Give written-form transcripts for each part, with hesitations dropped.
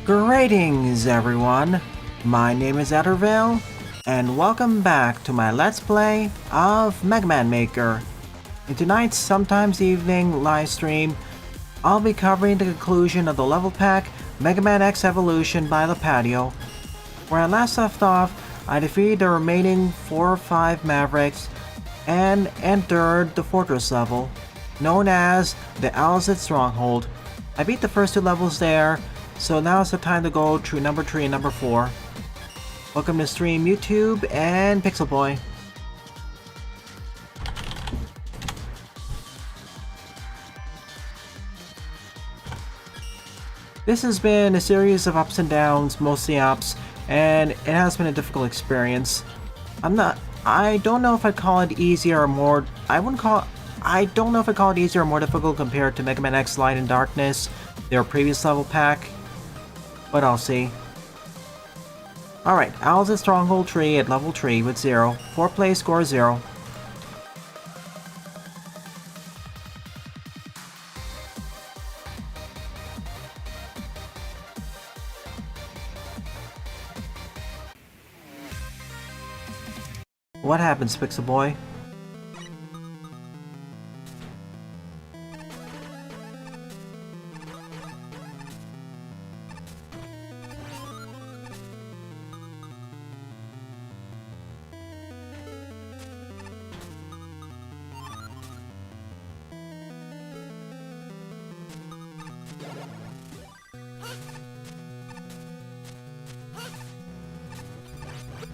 Greetings everyone, my name is Ettervale, and welcome back to my Let's Play of Mega Man Maker. In tonight's Sometimes Evening live stream, I'll be covering the conclusion of the level pack Mega Man X Evolution by Lipatio. Where I last left off, I defeated the remaining 4 or 5 Mavericks and entered the fortress level, known as the Alizit Stronghold. I beat the first 2 levels there, so now it's the time to go through number 3 and number 4. Welcome to stream YouTube and Pixel Boy. This has been a series of ups and downs, mostly ups, and it has been a difficult experience. I don't know if I'd call it easier or more, I don't know if I'd call it easier or more difficult compared to Mega Man X Light and Darkness, their previous level pack, but I'll see. Alright, Owl's at Stronghold Tree at level 3 with 0. 4 play score 0. What happens, Pixel Boy?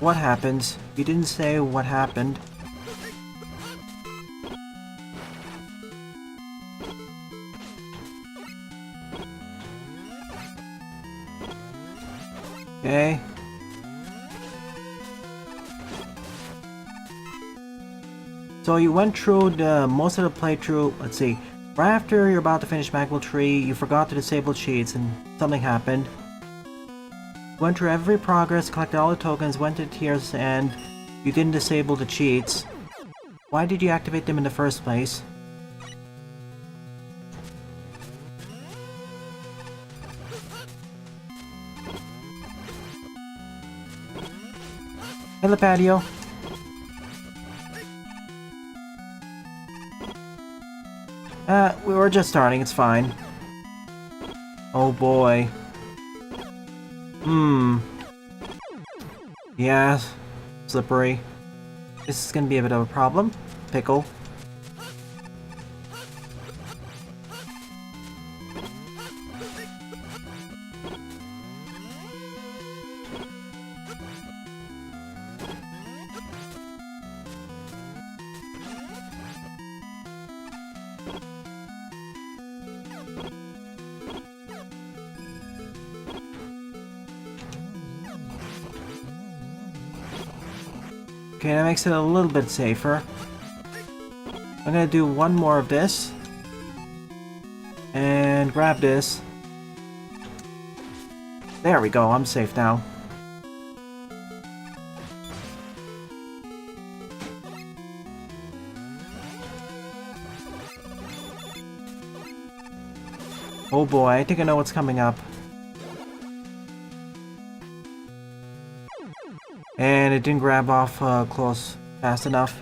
What happened? You didn't say what happened. Okay. So you went through most of the playthrough, let's see. Right after you're about to finish Magma Tree, you forgot to disable cheats and something happened. Went through every progress, collected all the tokens, went to Tears, and you didn't disable the cheats. Why did you activate them in the first place? Hey, Lipatio. We were just starting, it's fine. Oh boy. Yeah, slippery. This is gonna be a bit of a problem. Pickle. Okay, that makes it a little bit safer. I'm gonna do one more of this. And grab this. There we go, I'm safe now. Oh boy, I think I know what's coming up. And it didn't grab off close fast enough.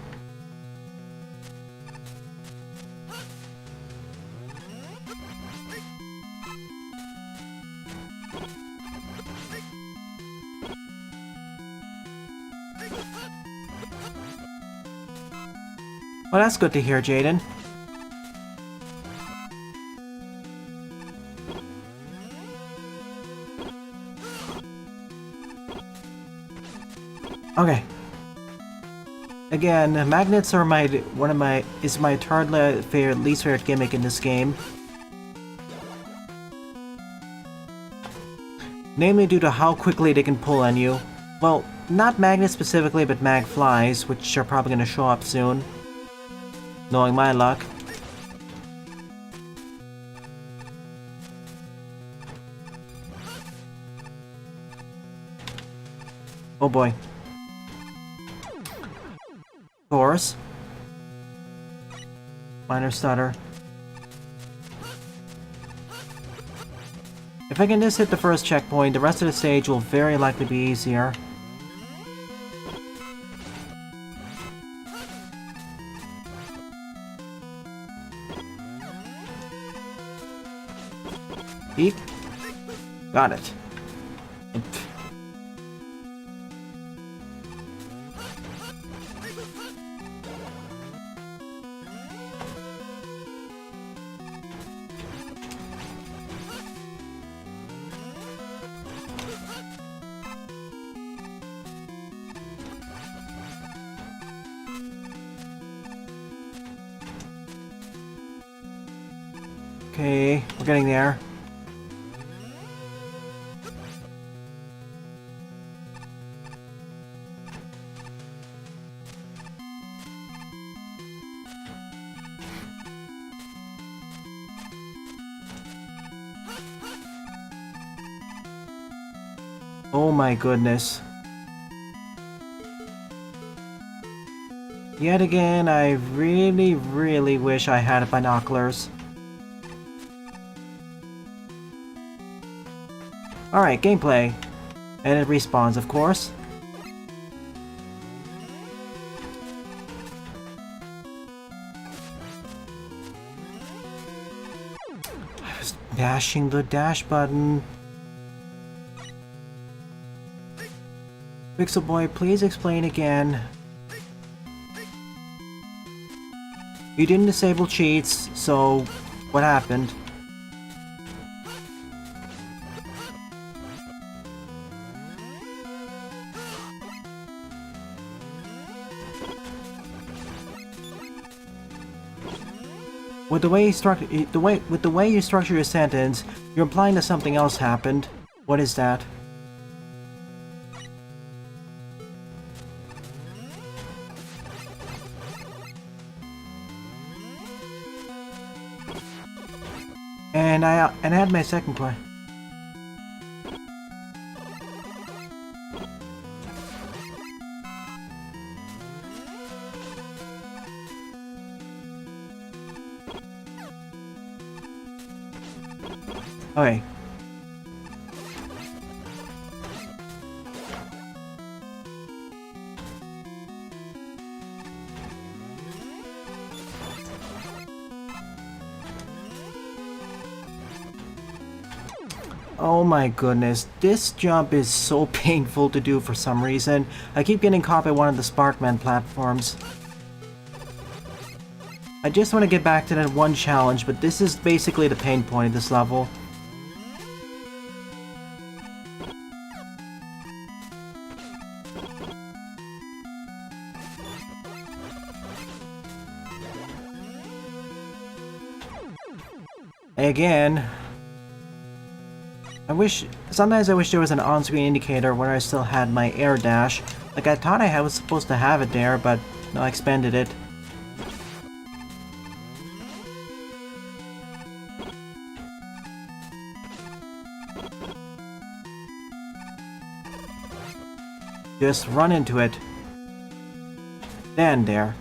Well, that's good to hear, Jaden. Okay. Again, magnets are my third least favorite gimmick in this game. Namely due to how quickly they can pull on you. Well, not magnets specifically, but mag flies, which are probably gonna show up soon. Knowing my luck. Oh boy. Course. Minor stutter. If I can just hit the first checkpoint, the rest of the stage will very likely be easier. Eep. Got it. Okay, we're getting there. Oh my goodness. Yet again, I really wish I had binoculars. Alright, gameplay. And it respawns, of course. I was mashing the dash button. Pixel Boy, please explain again. You didn't disable cheats, so what happened? With the way you structure your sentence, you're implying that something else happened. What is that? And I had my second question. Okay. Oh my goodness, this jump is so painful to do for some reason. I keep getting caught by one of the Sparkman platforms. I just want to get back to that one challenge, but this is basically the pain point of this level. Again, sometimes I wish there was an on-screen indicator where I still had my air dash. Like, I thought I was supposed to have it there, but no, I expanded it. Just run into it. Stand there.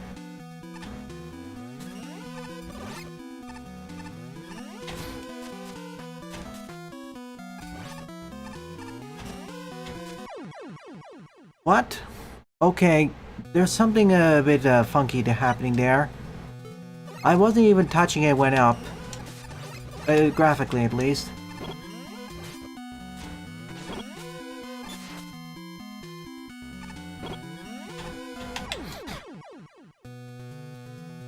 What? Okay, there's something a bit funky happening there. I wasn't even touching it when up. Graphically, at least.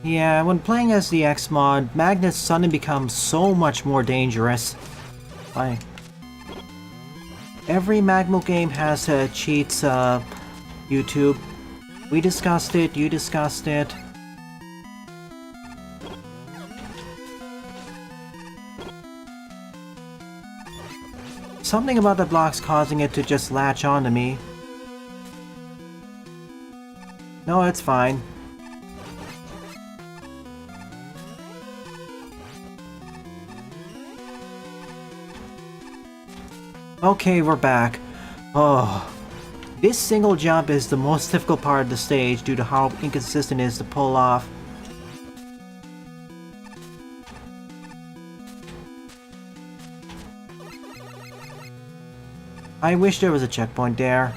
Yeah, when playing as the X mod, magnets suddenly become so much more dangerous. Every Magmo game has cheats, YouTube. We discussed it, you discussed it. Something about the blocks causing it to just latch onto me. No, it's fine. Okay, we're back. Oh, this single jump is the most difficult part of the stage due to how inconsistent it is to pull off. I wish there was a checkpoint there.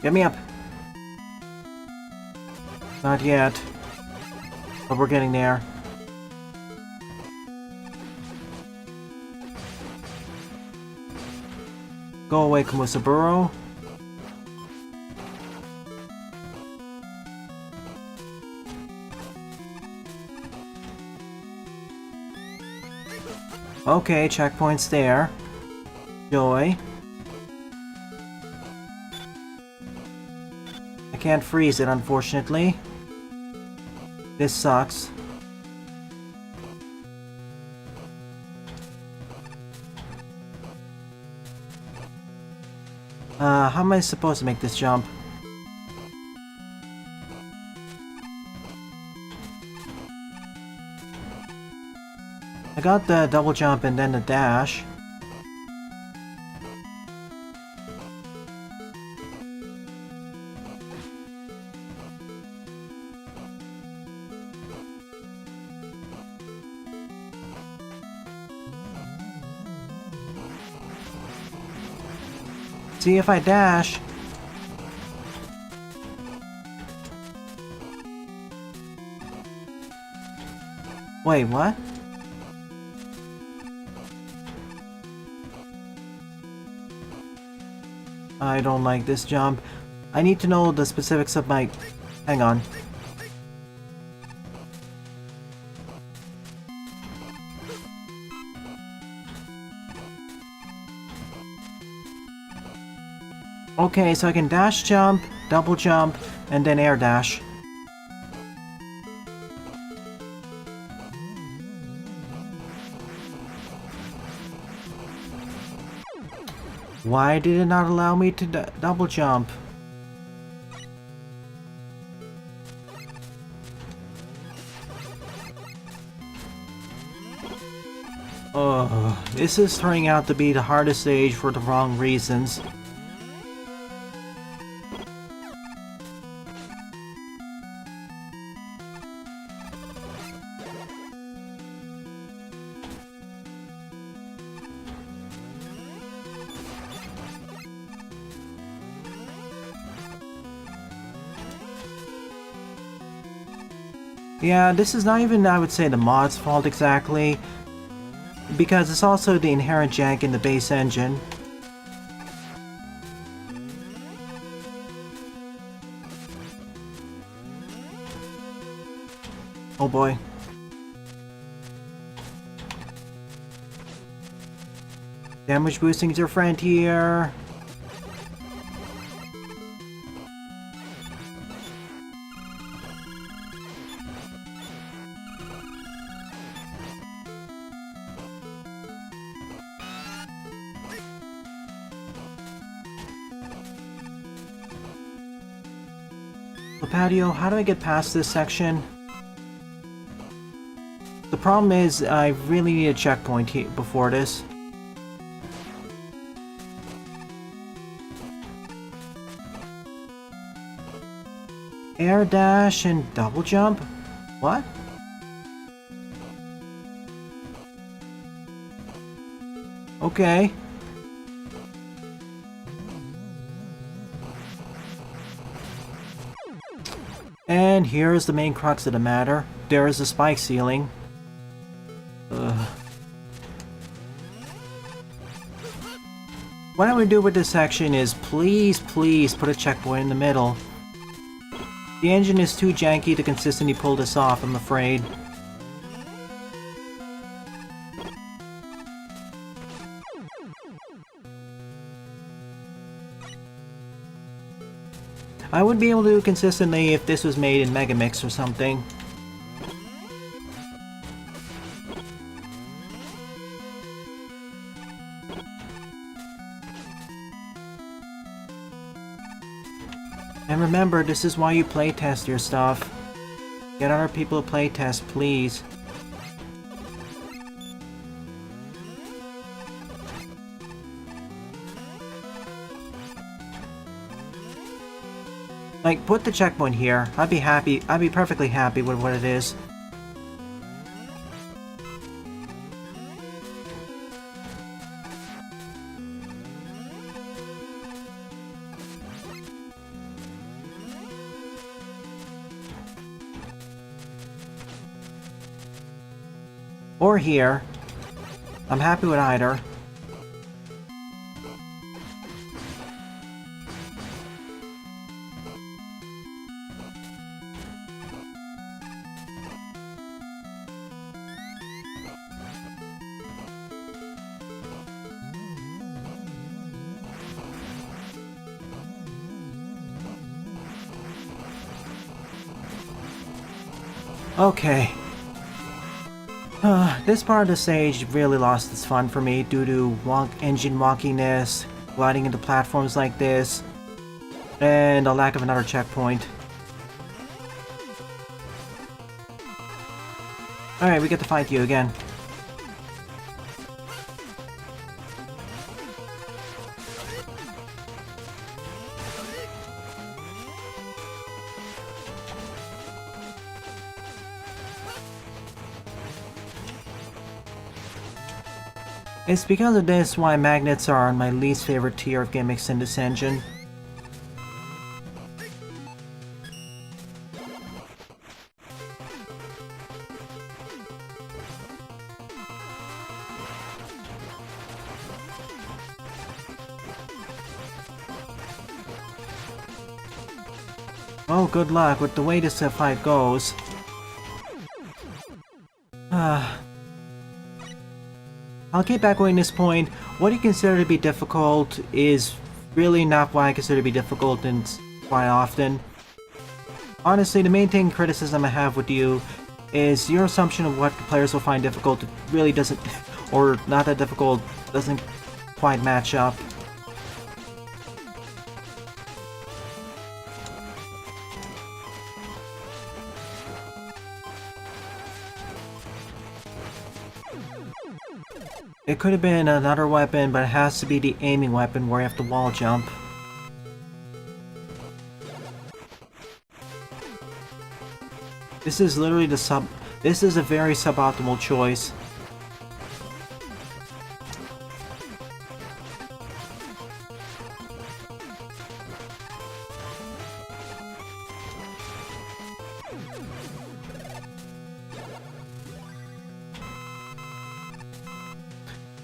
Get me up. Not yet. But we're getting there. Go away, Kumusaburo. Okay, checkpoint's there. Joy. I can't freeze it, unfortunately. This sucks. How am I supposed to make this jump? I got the double jump and then the dash. See if I dash. Wait, what? I don't like this jump. I need to know the specifics of my... Hang on. Okay, so I can dash jump, double jump, and then air dash. Why did it not allow me to double jump? This is turning out to be the hardest stage for the wrong reasons. Yeah, this is not even, I would say, the mod's fault exactly, because it's also the inherent jank in the base engine. Oh boy. Damage boosting is your friend here. Lipatio, how do I get past this section? The problem is, I really need a checkpoint here before this. Air dash and double jump? What? Okay. And here's the main crux of the matter. There is a spike ceiling. What I would do with this section is please put a checkpoint in the middle. The engine is too janky to consistently pull this off, I'm afraid. I would be able to do it consistently if this was made in Mega Mix or something. And remember, this is why you playtest your stuff. Get other people to playtest, please. Like, put the checkpoint here. I'd be happy. I'd be perfectly happy with what it is. Or here. I'm happy with either. Okay. This part of the stage really lost its fun for me due to engine wonkiness, gliding into platforms like this, and a lack of another checkpoint. Alright, we get to fight you again. It's because of this why magnets are my least favorite tier of gimmicks in this engine. Oh, good luck with the way this fight goes. I'll keep echoing this point. What you consider to be difficult is really not what I consider to be difficult, and quite often. Honestly, the main criticism I have with you is your assumption of what the players will find difficult really doesn't, or not that difficult, doesn't quite match up. It could have been another weapon, but it has to be the aiming weapon where you have to wall jump. This is literally this is a very suboptimal choice.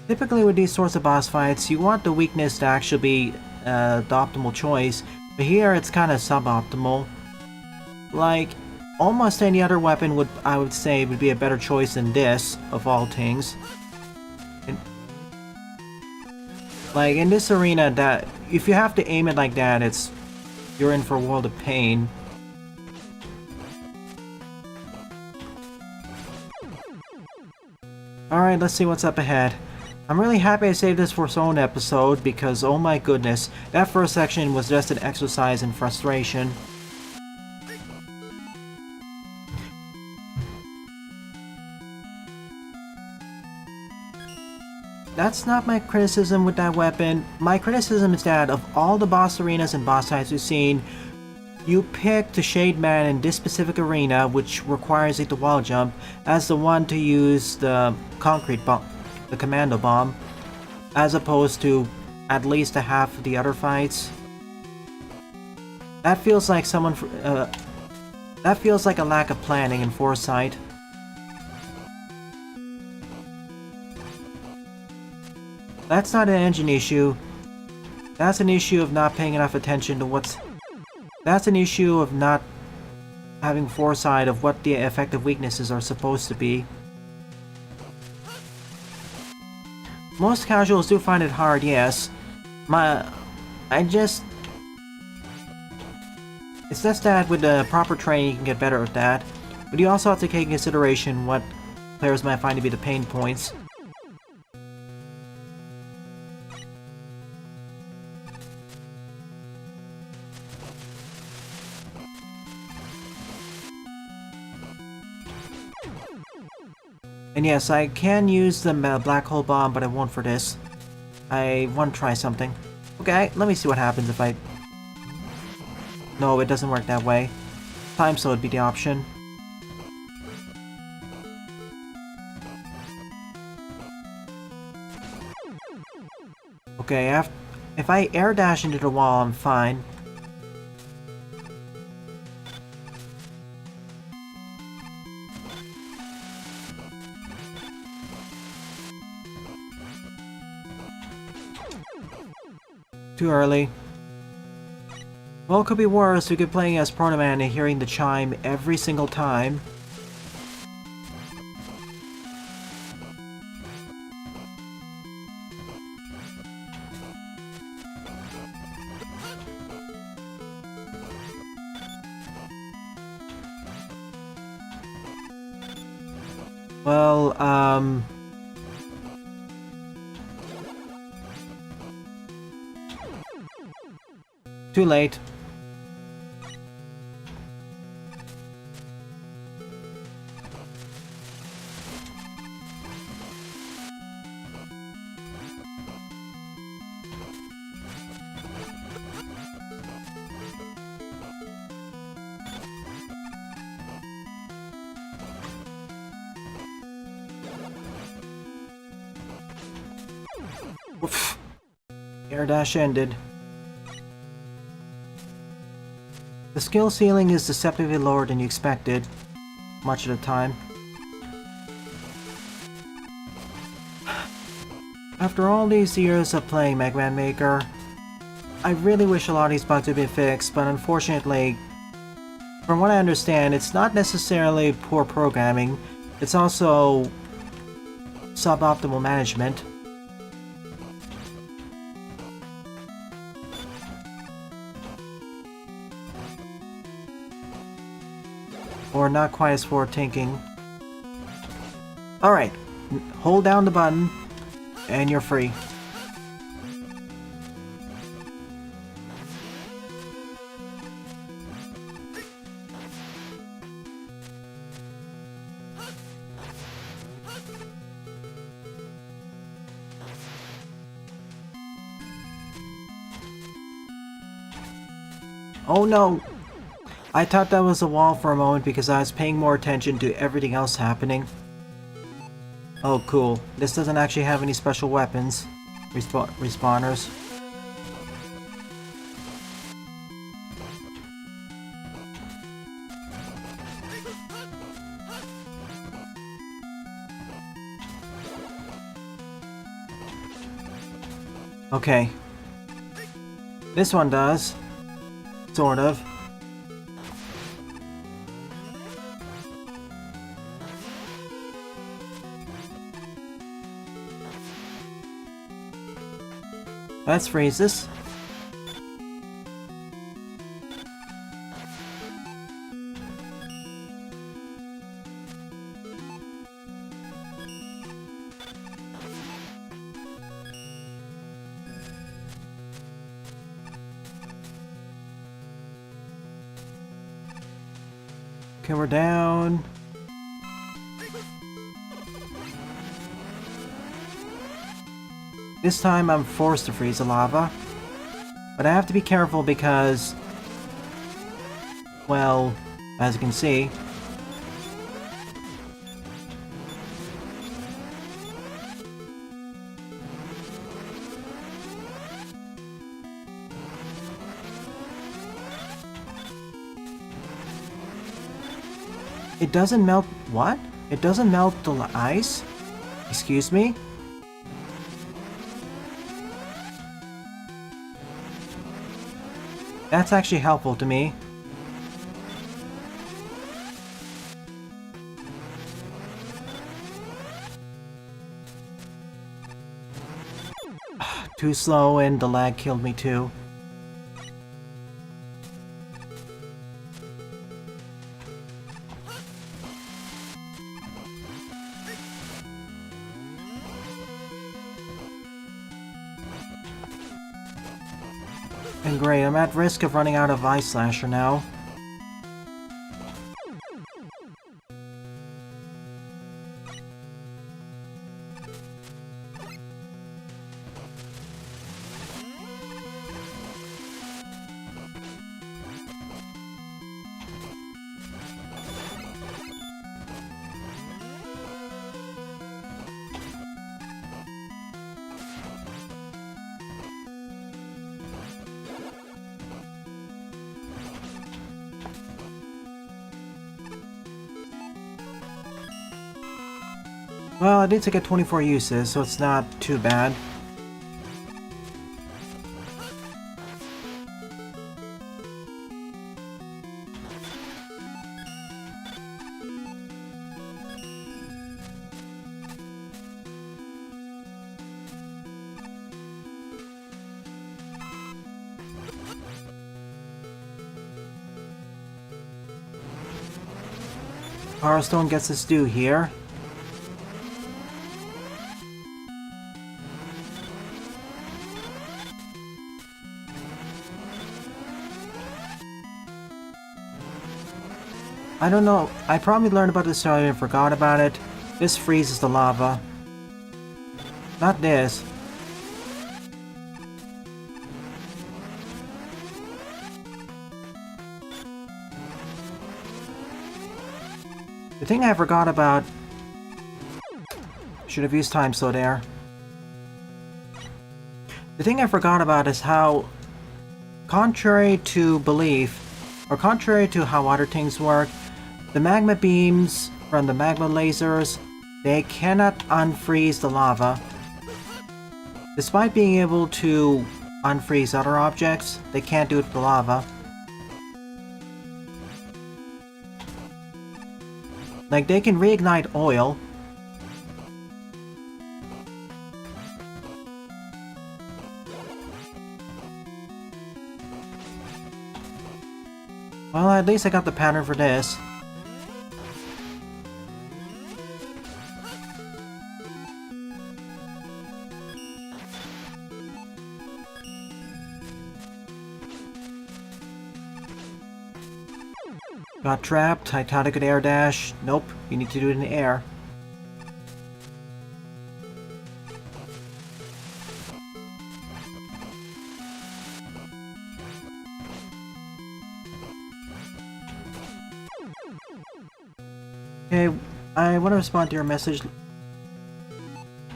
Typically with these sorts of boss fights, you want the weakness to actually be the optimal choice, but here it's kind of suboptimal. Like, almost any other weapon I would say would be a better choice than this, of all things. Like, in this arena, that if you have to aim it like that, you're in for a world of pain. Alright, let's see what's up ahead. I'm really happy I saved this for its own episode because, oh my goodness, that first section was just an exercise in frustration. That's not my criticism with that weapon. My criticism is that of all the boss arenas and boss types we've seen, you picked the Shade Man in this specific arena, which requires it to wall jump, as the one to use the concrete bomb. The commando bomb, as opposed to at least a half of the other fights. That feels like that feels like a lack of planning and foresight. That's not an engine issue. That's an issue of not paying enough attention to That's an issue of not having foresight of what the effective weaknesses are supposed to be. Most casuals do find it hard, yes. It's just that with the proper training you can get better at that. But you also have to take into consideration what players might find to be the pain points. And yes, I can use the black hole bomb, but I won't for this. I want to try something. Okay, let me see what happens if I... No, it doesn't work that way. Time slow would be the option. Okay, if I air dash into the wall, I'm fine. Too early. Well, it could be worse. We could be playing as Proto Man and hearing the chime every single time. Well, too late. Oof. Air dash ended. The skill ceiling is deceptively lower than you expected, much of the time. After all these years of playing Mega Man Maker, I really wish a lot of these bugs had been fixed, but unfortunately, from what I understand, it's not necessarily poor programming, it's also suboptimal management. Or not quite as forward thinking. Alright, hold down the button, and you're free. Oh no! I thought that was a wall for a moment because I was paying more attention to everything else happening. Oh cool, this doesn't actually have any special weapons. Respawners. Okay. This one does. Sort of. Let's freeze this. Okay, we're down. This time I'm forced to freeze the lava. But I have to be careful because, well, as you can see, it doesn't melt. What? It doesn't melt the ice? Excuse me? That's actually helpful to me. Too slow and the lag killed me too. And great, I'm at risk of running out of Ice Slasher now. Well, I did get 24 uses, so it's not too bad. Power Stone gets its due here. I don't know, I probably learned about this earlier and forgot about it. This freezes the lava. Not this. The thing I forgot about... Should have used time slow there. The thing I forgot about is how, contrary to belief, or contrary to how other things work, the magma beams from the magma lasers, they cannot unfreeze the lava. Despite being able to unfreeze other objects, they can't do it with the lava. Like, they can reignite oil. Well, at least I got the pattern for this. Got trapped. I thought I could air dash. Nope, you need to do it in the air. Okay, I want to respond to your message.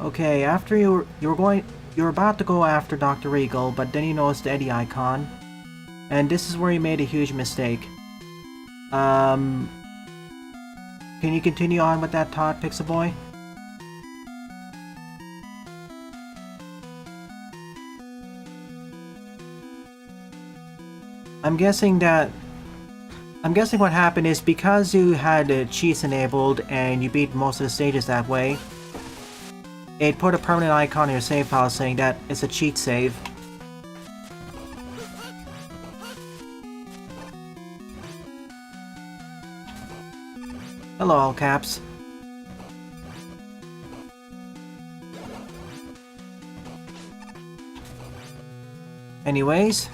Okay, after you were about to go after Dr. Regal, but then you noticed the Eddie icon, and this is where you made a huge mistake. Can you continue on with that thought, Pixel Boy? I'm guessing what happened is because you had cheats enabled and you beat most of the stages that way, it put a permanent icon in your save file saying that it's a cheat save. Hello, all caps. Anyways.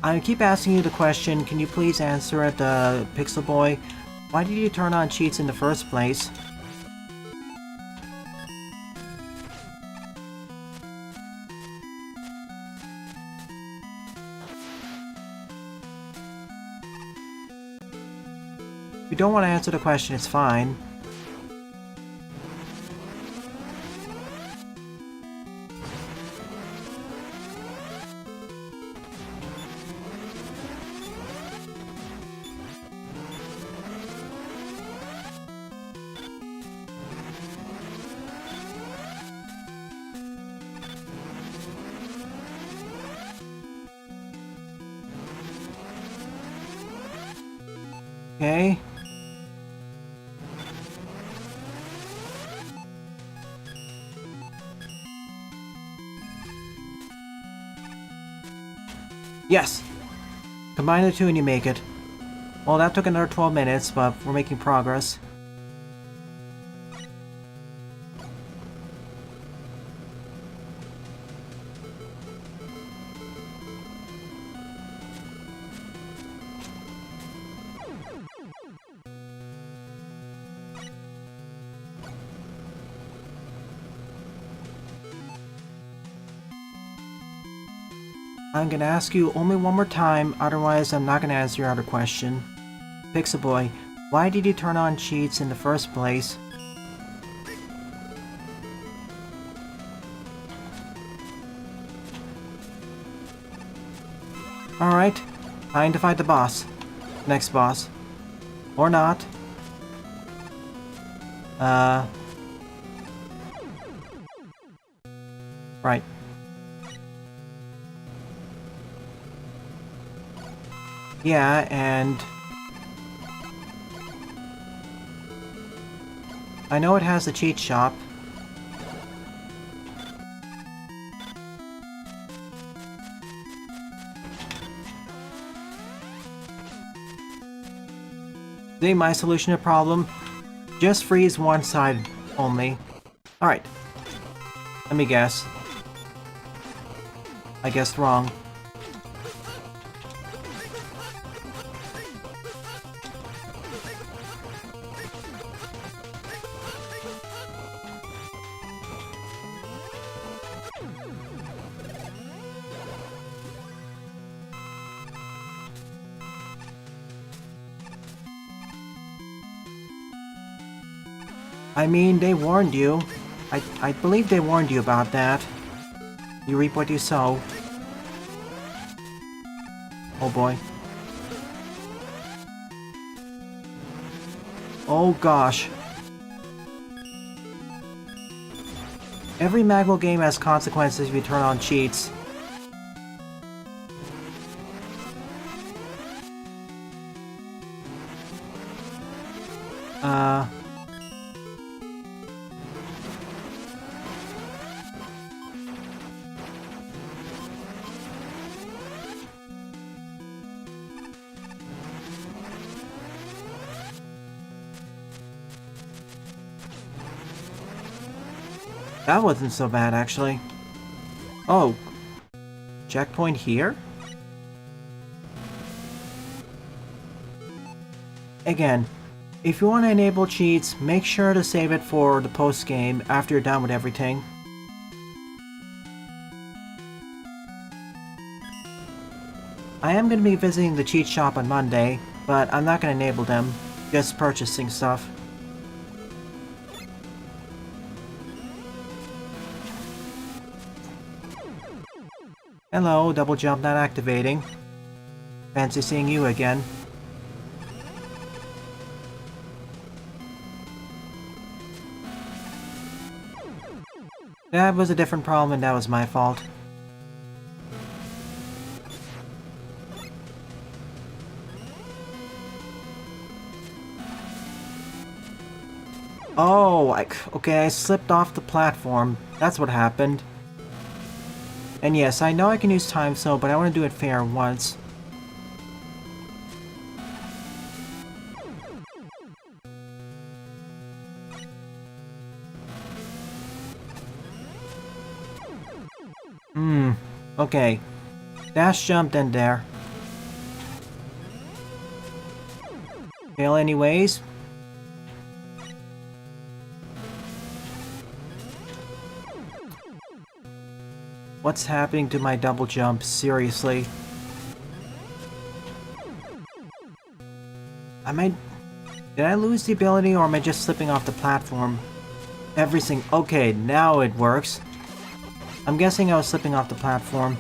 I keep asking you the question, can you please answer it, Pixel Boy? Why did you turn on cheats in the first place? If you don't want to answer the question, it's fine. Okay. Yes! Combine the two and you make it. Well, that took another 12 minutes, but we're making progress. I'm gonna ask you only one more time, otherwise I'm not gonna answer your other question. Pixel Boy, why did you turn on cheats in the first place? Alright, time to fight the boss. Next boss. Or not. Right. Yeah, and I know it has a cheat shop. See, my solution to the problem? Just freeze one side only. Alright. Let me guess. I guessed wrong. I mean, they warned you. I believe they warned you about that. You reap what you sow. Oh boy. Oh gosh. Every Magmo game has consequences if you turn on cheats. That wasn't so bad, actually. Oh. Checkpoint here? Again, if you want to enable cheats, make sure to save it for the post-game after you're done with everything. I am going to be visiting the cheat shop on Monday, but I'm not going to enable them, just purchasing stuff. Hello, double jump not activating. Fancy seeing you again. That was a different problem and that was my fault. Oh, okay, I slipped off the platform. That's what happened. And yes, I know I can use time so, but I want to do it fair once. Okay. Dash jumped in there. Fail anyways. What's happening to my double jump? Seriously. Did I lose the ability or am I just slipping off the platform? Everything. Okay, now it works. I'm guessing I was slipping off the platform.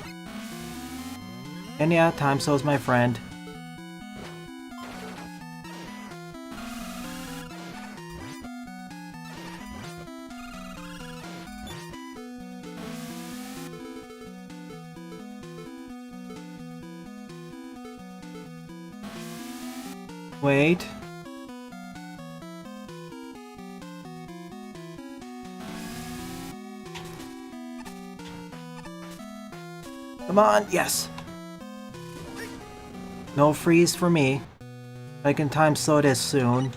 And yeah, time so's my friend. Wait. Come on, yes! No freeze for me. I can time slow this soon.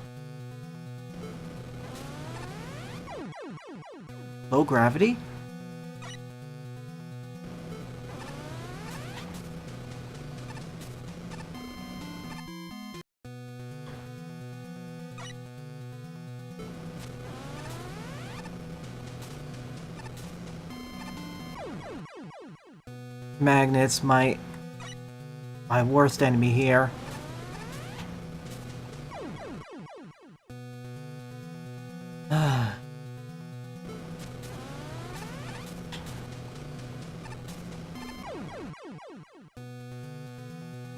Low gravity? Magnets, my worst enemy here.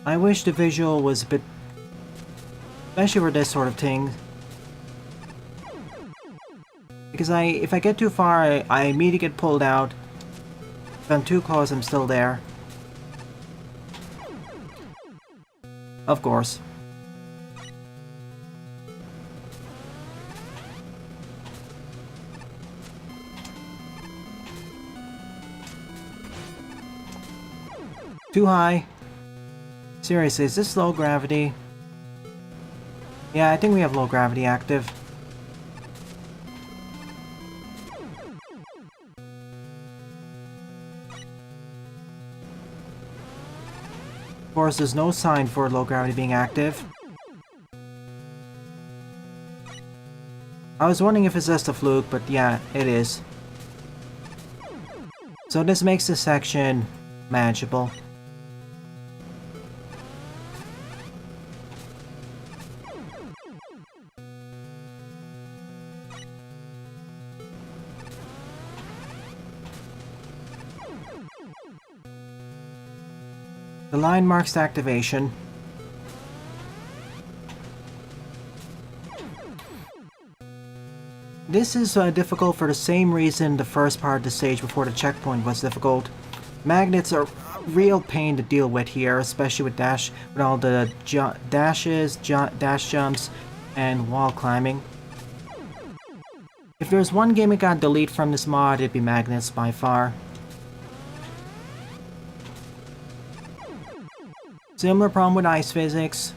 I wish the visual was a especially for this sort of thing. Because if I get too far, I immediately get pulled out. If I'm too close, I'm still there. Of course. Too high. Seriously, is this low gravity? Yeah, I think we have low gravity active. Of course, there's no sign for low gravity being active. I was wondering if it's just a fluke, but yeah, it is. So this makes this section manageable. The line marks the activation. This is difficult for the same reason the first part of the stage before the checkpoint was difficult. Magnets are a real pain to deal with here, especially with all the dashes, dash jumps, and wall climbing. If there's one game I got delete from this mod, it'd be magnets by far. Similar problem with ice physics.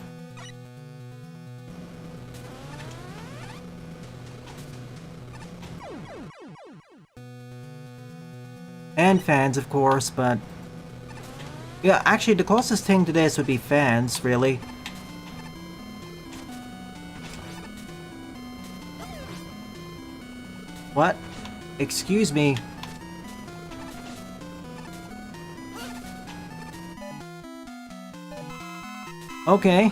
And fans, of course, but... yeah, actually, the closest thing to this would be fans, really. What? Excuse me. Okay.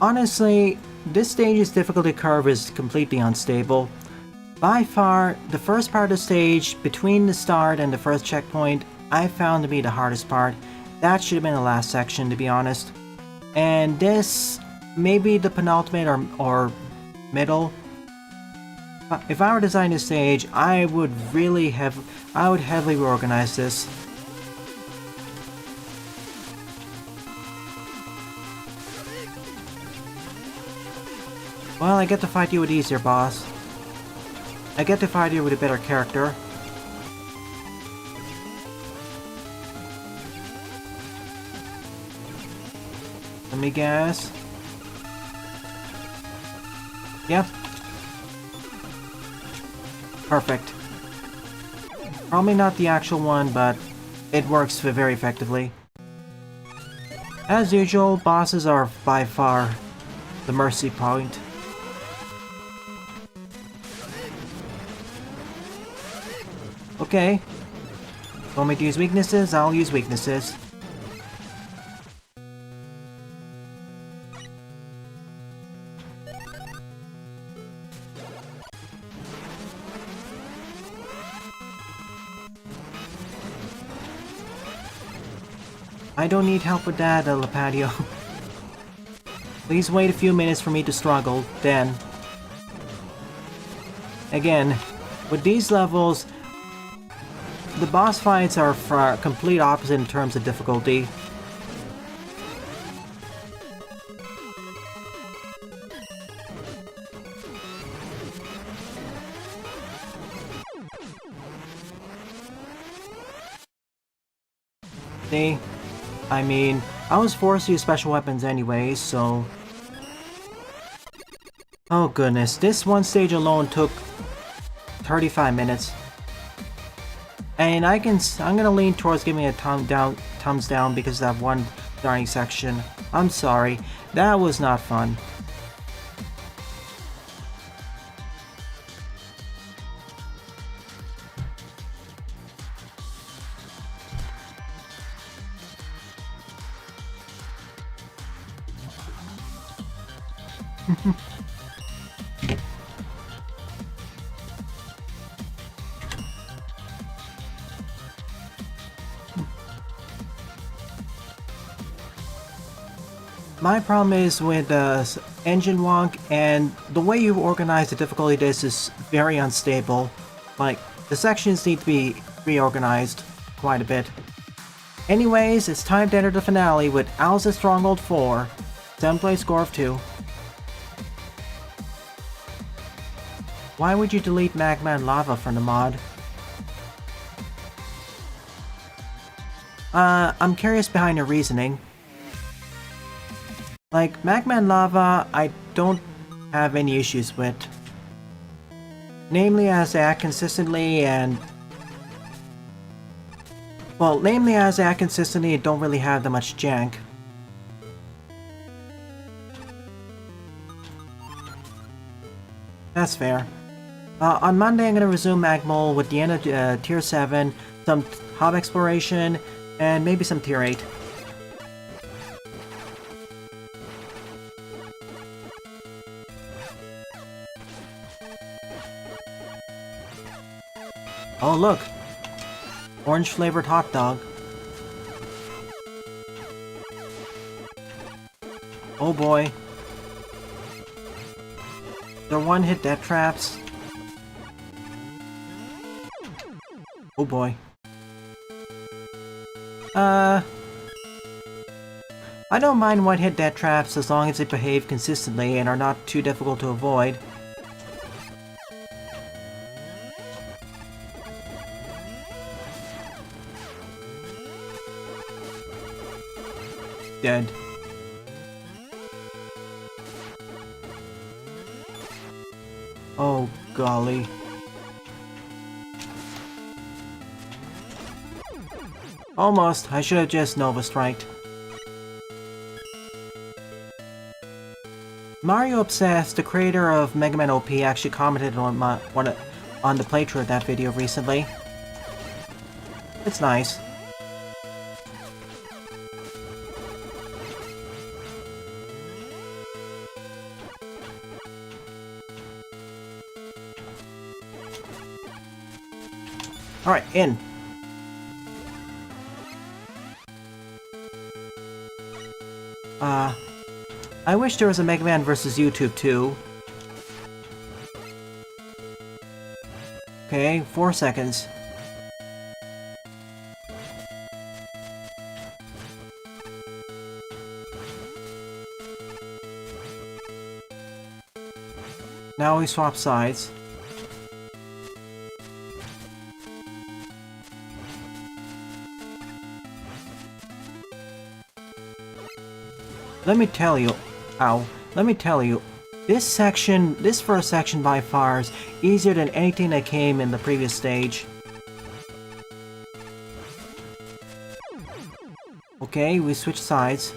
Honestly, this stage's difficulty curve is completely unstable. By far, the first part of the stage, between the start and the first checkpoint, I found to be the hardest part. That should have been the last section, to be honest. And this, maybe the penultimate or middle. If I were designing this stage, I would heavily reorganize this. Well, I get to fight you with easier, boss. I get to fight you with a better character. Let me guess. Yep. Perfect. Probably not the actual one, but it works very effectively. As usual, bosses are by far the mercy point. Okay. Want me to use weaknesses? I'll use weaknesses. I don't need help with that, Lipatio. Please wait a few minutes for me to struggle, then. Again, with these levels, the boss fights are for complete opposite in terms of difficulty. See? I mean, I was forced to use special weapons anyway, so... oh goodness, this one stage alone took 35 minutes. And I'm gonna lean towards giving a thumbs down because of that one starting section. I'm sorry, that was not fun. my problem is with engine wonk, and the way you organize the difficulty disc is very unstable. Like, the sections need to be reorganized quite a bit. Anyways, it's time to enter the finale with Alice's Stronghold 4, 7th-place score of 2. Why would you delete Mega Man Lava from the mod? I'm curious behind your reasoning. Like, Mega Man Lava, I don't have any issues with. Namely as they act consistently and... Well, namely as they act consistently and don't really have that much jank. That's fair. On Monday I'm gonna resume Magmol with the end of Tier 7, some hub exploration, and maybe some Tier 8. Oh look! Orange flavored hot dog. Oh boy. They're one-hit death traps. Oh boy. I don't mind one-hit death traps as long as they behave consistently and are not too difficult to avoid. Dead. Oh, golly. Almost. I should have just Nova Striked. Mario Obsessed, the creator of Mega Man OP, actually commented on on the playthrough of that video recently. It's nice. Alright, in. I wish there was a Mega Man vs. YouTube too. Okay, 4 seconds. Now we swap sides. Let me tell you, this first section by far is easier than anything that came in the previous stage. Okay, we switch sides.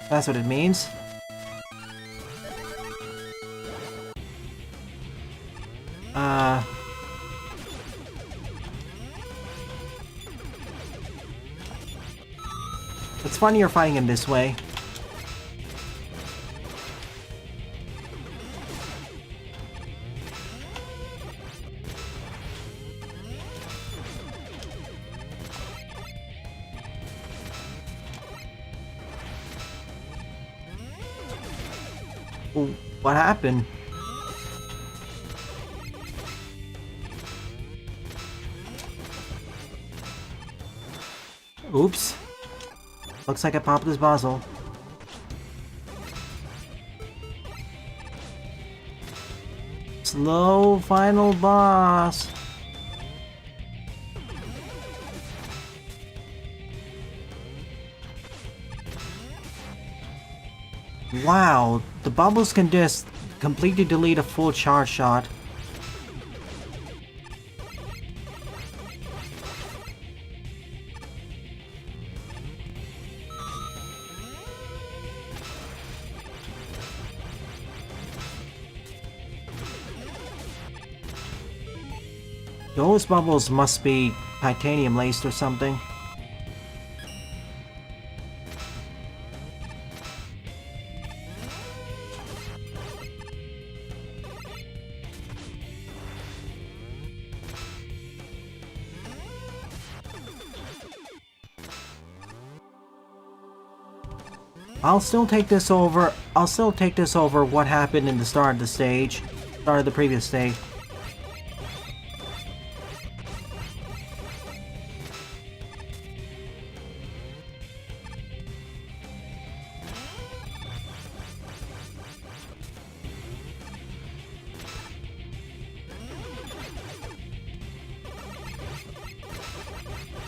That's what it means. It's funny you're fighting him this way. Ooh, what happened? Oops. Looks like I popped his muzzle. Slow final boss. Wow, the bubbles can just completely delete a full charge shot. Those bubbles must be titanium laced or something. I'll still take this over what happened in the start of the stage. Start of the previous stage.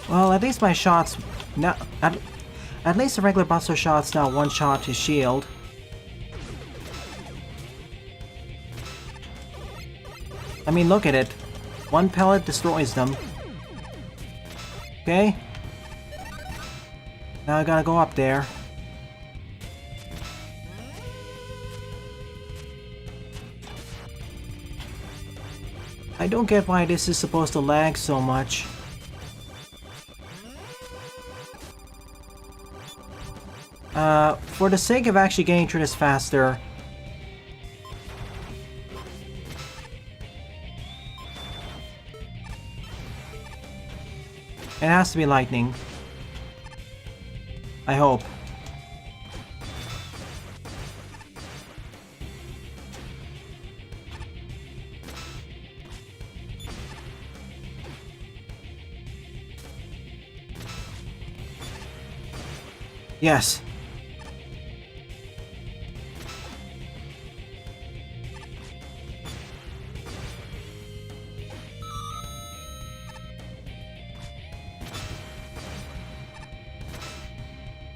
Well, at least my shots now. At least the regular buster shots now one-shot his shield. I mean, look at it. One pellet destroys them. Okay. Now I gotta go up there. I don't get why this is supposed to lag so much. For the sake of actually getting through this faster, it has to be lightning. I hope. Yes.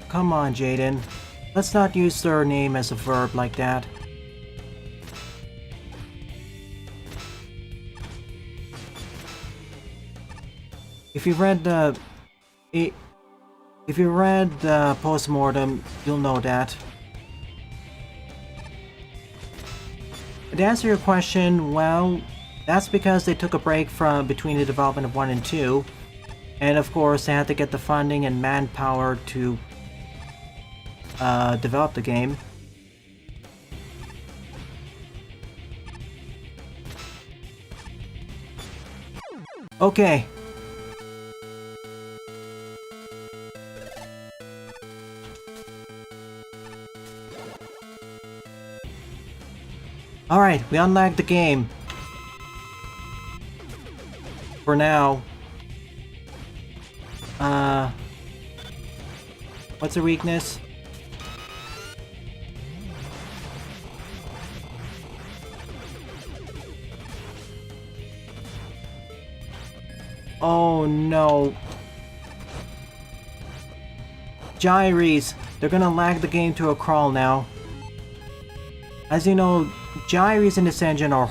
Come on, Jaden. Let's not use their name as a verb like that. If you read the postmortem, you'll know that. To answer your question, well, that's because they took a break from between the development of 1 and 2, and of course they had to get the funding and manpower to develop the game. Okay. Alright, we unlagged the game. For now. What's her weakness? Oh no. Gyres. They're gonna lag the game to a crawl now. As you know, gyres in this engine are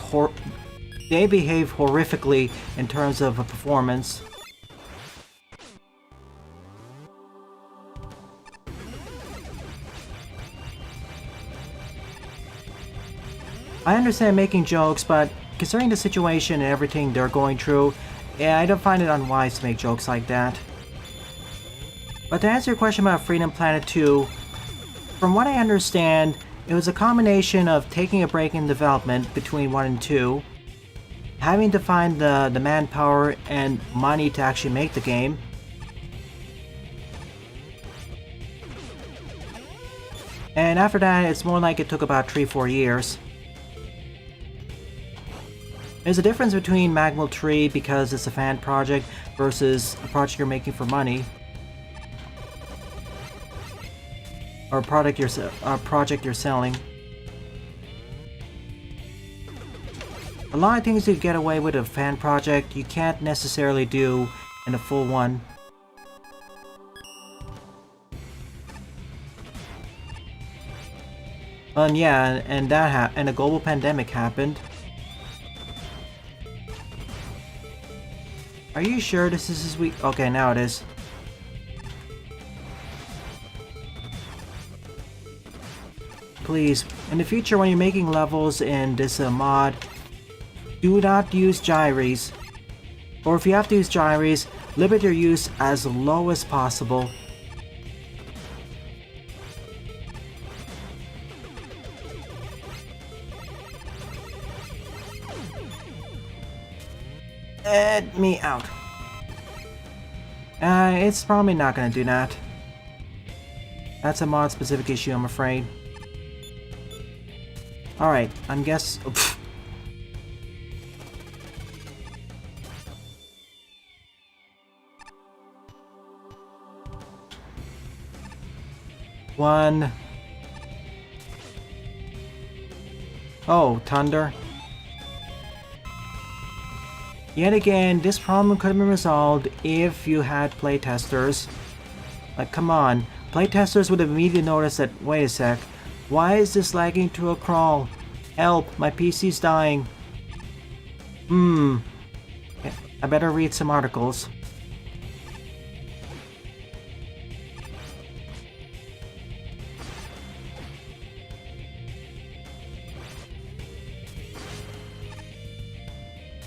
they behave horrifically in terms of performance. I understand making jokes, but considering the situation and everything they're going through, yeah, I don't find it unwise to make jokes like that. But to answer your question about Freedom Planet 2, from what I understand, it was a combination of taking a break in development between 1 and 2, having to find the manpower and money to actually make the game, and after that, it's more like it took about 3-4 years. There's a difference between Magmal 3 because it's a fan project versus a project you're making for money. Or a project you're selling. A lot of things you get away with a fan project you can't necessarily do in a full one. And yeah, and a global pandemic happened. Are you sure this is his week? Okay, now it is. Please, in the future when you're making levels in this mod, do not use gyres. Or if you have to use gyres, limit your use as low as possible. Let me out. It's probably not gonna do that. That's a mod-specific issue, I'm afraid. Alright, I'm guess... One... Oh, Thunder. Yet again, this problem could have been resolved if you had playtesters. Like, come on. Playtesters would have immediately noticed that, wait a sec, why is this lagging to a crawl? Help, my PC's dying. I better read some articles.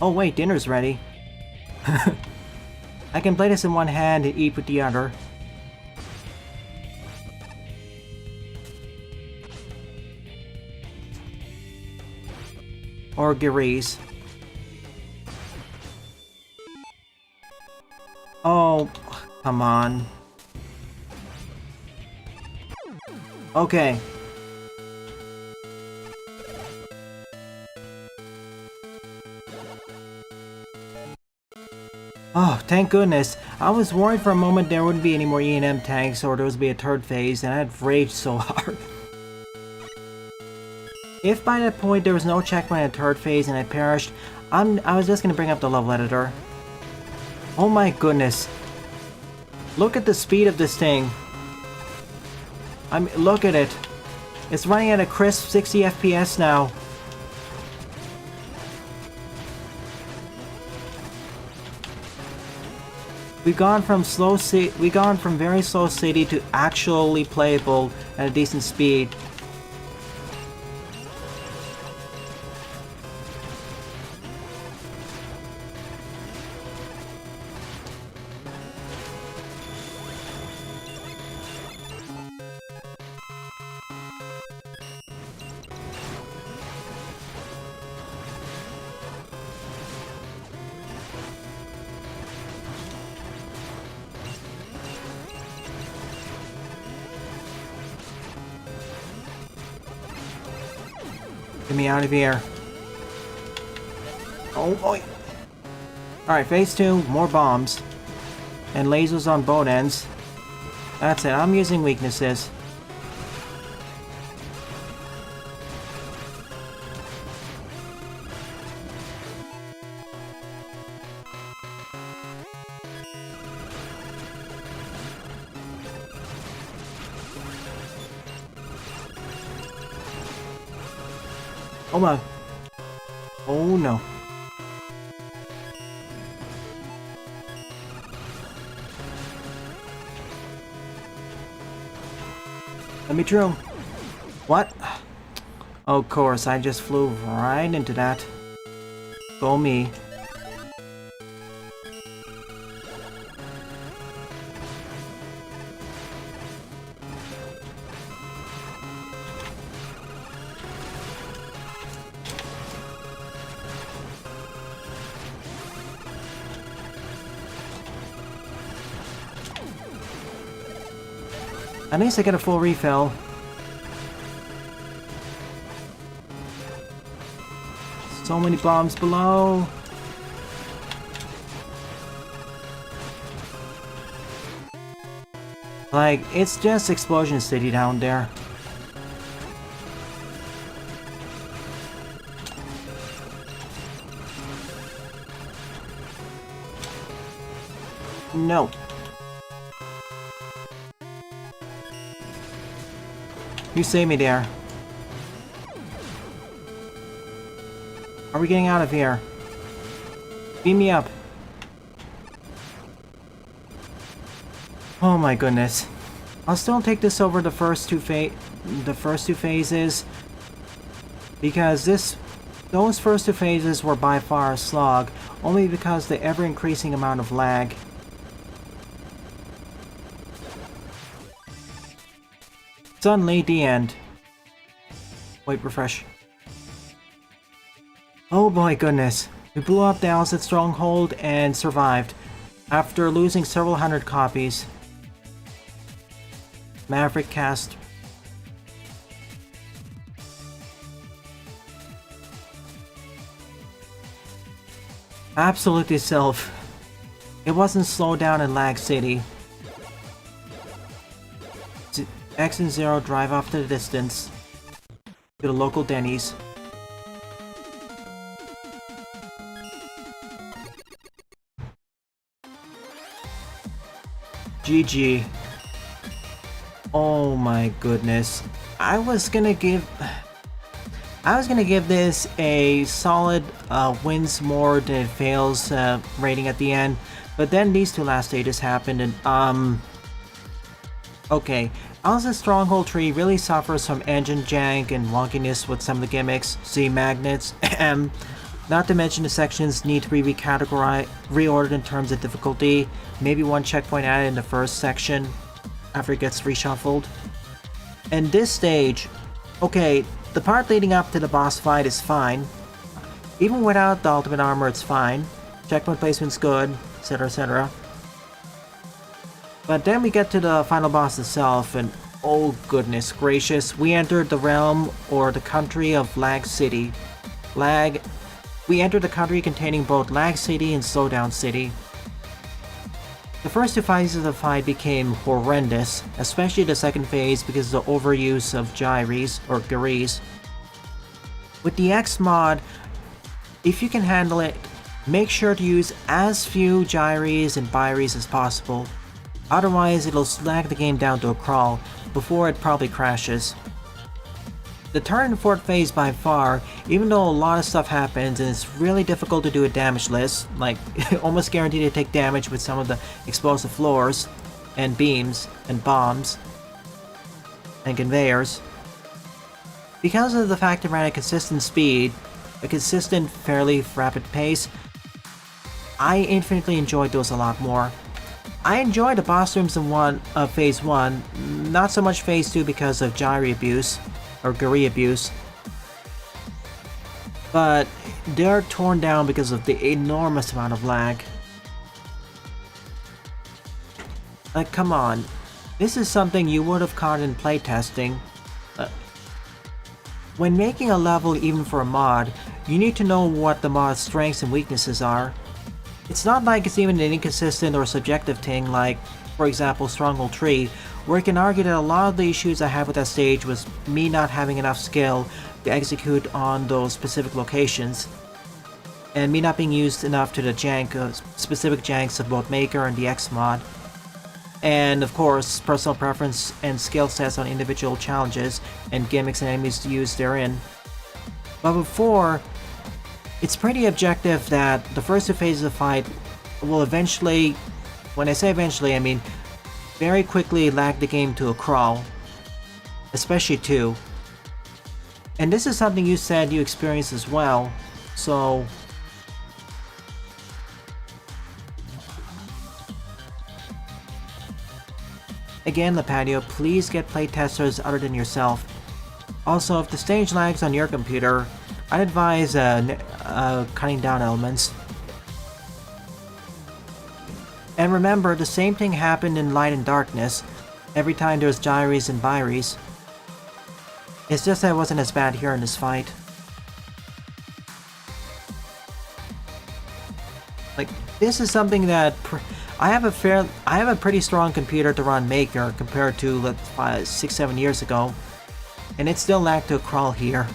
Oh wait, dinner's ready. I can play this in one hand and eat with the other. Or Giri's. Oh, come on. Okay. Oh, thank goodness. I was worried for a moment there wouldn't be any more E&M tanks or there would be a third phase, and I'd raged so hard. If by that point there was no checkpoint at third phase and I perished, I was just gonna bring up the level editor. Oh my goodness. Look at the speed of this thing. Look at it. It's running at a crisp 60 FPS now. We've gone from very slow city to actually playable at a decent speed. Get me out of here. Oh boy. Alright, phase 2, more bombs. And lasers on both ends. That's it, I'm using weaknesses. Oh my. Oh no. Let me through. What? Oh, of course, I just flew right into that. Go me. At least I get a full refill. So many bombs below. Like, it's just Explosion City down there. No. You save me there. Are we getting out of here? Beam me up. Oh my goodness. I'll still take this over the first two phases because those first two phases were by far a slog, only because the ever-increasing amount of lag. Suddenly, the end. Wait, refresh. Oh my goodness. We blew up the Alcid stronghold and survived, after losing several hundred copies. Maverick cast. Absolutely self. It wasn't slowed down in Lag City. X and Zero drive off to the distance to the local Denny's. GG. Oh my goodness. I was gonna give this a solid wins more than it fails rating at the end, but then these two last stages happened and okay. Alice's Stronghold tree really suffers from engine jank and wonkiness with some of the gimmicks, see magnets, not to mention the sections need to be reordered in terms of difficulty, maybe one checkpoint added in the first section after it gets reshuffled. And this stage, okay, the part leading up to the boss fight is fine. Even without the ultimate armor, it's fine. Checkpoint placement's good, etc, etc. But then we get to the final boss itself, and oh goodness gracious, we entered the realm or the country of Lag City. We entered the country containing both Lag City and Slowdown City. The first two phases of the fight became horrendous, especially the second phase because of the overuse of gyres, or gyres. With the X mod, if you can handle it, make sure to use as few gyres and byres as possible. Otherwise, it'll lag the game down to a crawl before it probably crashes. The third and fourth phase by far, even though a lot of stuff happens and it's really difficult to do a damage list, like almost guaranteed to take damage with some of the explosive floors, and beams, and bombs, and conveyors. Because of the fact it ran at consistent speed, a consistent, fairly rapid pace, I infinitely enjoyed those a lot more. I enjoyed the boss rooms in Phase 1, not so much Phase 2 because of gyre abuse, or gyre abuse, but they're torn down because of the enormous amount of lag. Like, come on, this is something you would have caught in playtesting. When making a level even for a mod, you need to know what the mod's strengths and weaknesses are. It's not like it's even an inconsistent or subjective thing like, for example, Stronghold Tree, where you can argue that a lot of the issues I had with that stage was me not having enough skill to execute on those specific locations, and me not being used enough to the specific janks of both Maker and the X mod, and of course personal preference and skill sets on individual challenges and gimmicks and enemies to use therein. But before, it's pretty objective that the first two phases of the fight will eventually, when I say eventually I mean very quickly, lag the game to a crawl, especially 2. And this is something you said you experienced as well, so again, Lipatio, please get playtesters other than yourself. Also, if the stage lags on your computer, I'd advise cutting down elements. And remember, the same thing happened in Light and Darkness, every time there's gyres and byres. It's just that it wasn't as bad here in this fight. Like, this is something that I have a pretty strong computer to run Maker compared to, let's 6-7 years ago, and it still lagged to a crawl here.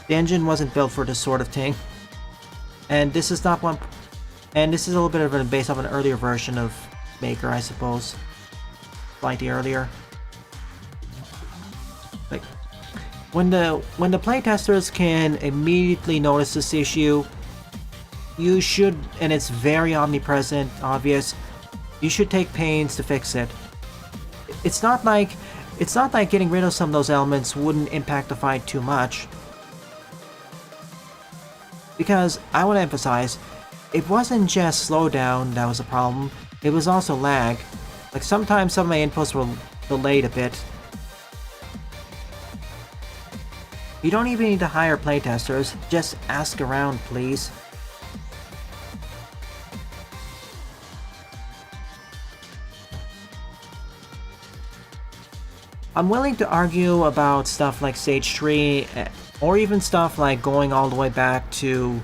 The engine wasn't built for this sort of thing, and this is not one. And this is a little bit of based off an earlier version of Maker, I suppose, slightly earlier. Like, when the playtesters can immediately notice this issue, you should, and it's very omnipresent, obvious, you should take pains to fix it. It's not like getting rid of some of those elements wouldn't impact the fight too much. Because, I want to emphasize, it wasn't just slowdown that was a problem, it was also lag. Like, sometimes some of my inputs were delayed a bit. You don't even need to hire playtesters, just ask around, please. I'm willing to argue about stuff like Stage 3, or even stuff like going all the way back to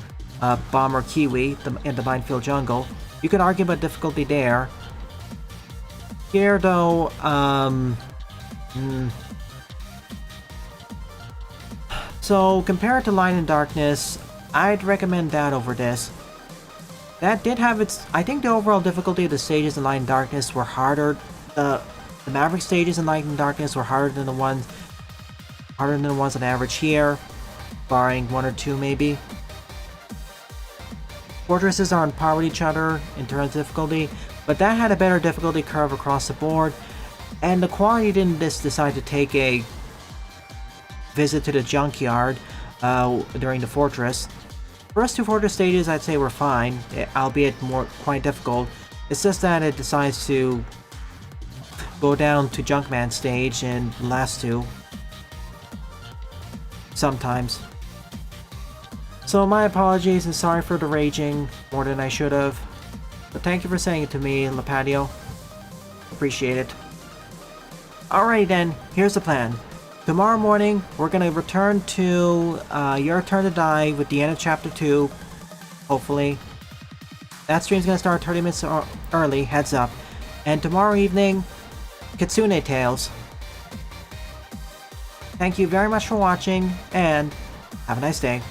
Bomber Kiwi in the Minefield Jungle. You can argue about difficulty there. Here, though, So, compared to Light and Darkness, I'd recommend that over this. That did have its... I think the overall difficulty of the stages in Light and Darkness were harder. The Maverick stages in Light and Darkness were harder than the ones on average here, barring one or two maybe. Fortresses are on par with each other in terms of difficulty, but that had a better difficulty curve across the board, and the quality didn't just decide to take a visit to the junkyard during the fortress. First two fortress stages I'd say were fine, albeit quite difficult. It's just that it decides to go down to Junkman stage in the last two. Sometimes. So my apologies and sorry for the raging more than I should have. But thank you for saying it to me, Lipatio. Appreciate it. Alright then, here's the plan. Tomorrow morning, we're gonna return to Your Turn to Die with the end of Chapter 2. Hopefully. That stream's gonna start 30 minutes early, heads up. And tomorrow evening, Kitsune Tales. Thank you very much for watching, and have a nice day.